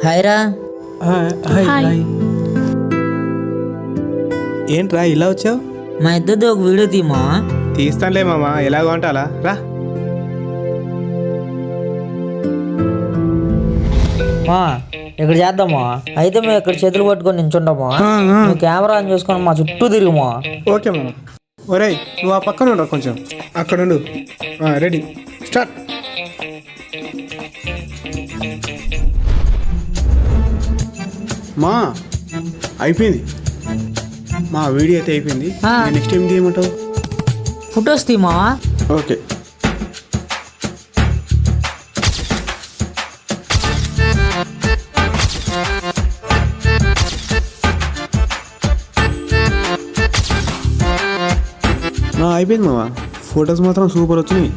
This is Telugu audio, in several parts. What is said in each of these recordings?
హాయ్ రా. హాయ్. ఏంట్రా ఇలా వచ్చావు? మా ఇద్దరిది ఒక వీడియో తీమా. తీస్తానులే మామ, ఎలాగో అంటాలా రా. ఇక్కడ చేద్దామా? అయితే మేము ఇక్కడ చేతులు పట్టుకొని నించుంటామా? నువ్వు కెమెరా ఆన్ చేసుకొని మా చుట్టూ తిరుగుమా. ఓకే మామ. ఒరేయ్ నువ్వు ఆ పక్కన ఉండవు, కొంచెం అక్కడ ఉండు. Ready, start. మా అయిపోయింది, మా వీడియో అయితే అయిపోయింది. నెక్స్ట్ ఏం తీయమంటావు? ఫొటోస్ తీమా. ఓకే. అయిపోయింది మామ, ఫొటోస్ మాత్రం సూపర్ వచ్చినాయి.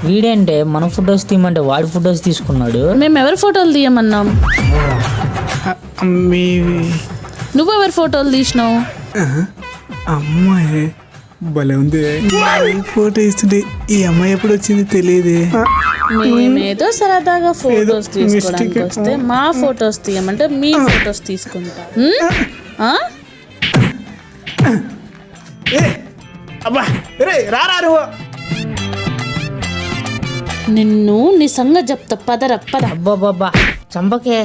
వీడేంటే మన ఫొటోస్ తీయమంటే వాడి ఫొటోస్ తీసుకున్నాడు. మేము ఎవరి ఫోటోలు తీయమన్నాం? నువ్వెవరి ఫోటోలు తీసినావు? అమ్మాయి భలే ఉంది, ఫోటో ఇస్తుంటే ఈ అమ్మాయి ఎప్పుడు వచ్చింది తెలియదే. మేమేదో సరదాగా ఫోటోస్ తీసుకోవడానికి వస్తే మా ఫోటోస్ తీయమంటే మీ ఫోటోస్ తీసుకుంటా. నిన్ను నీ సంగతి చెప్తా, పదరా పద. అబ్బాబ్బా చంపకే.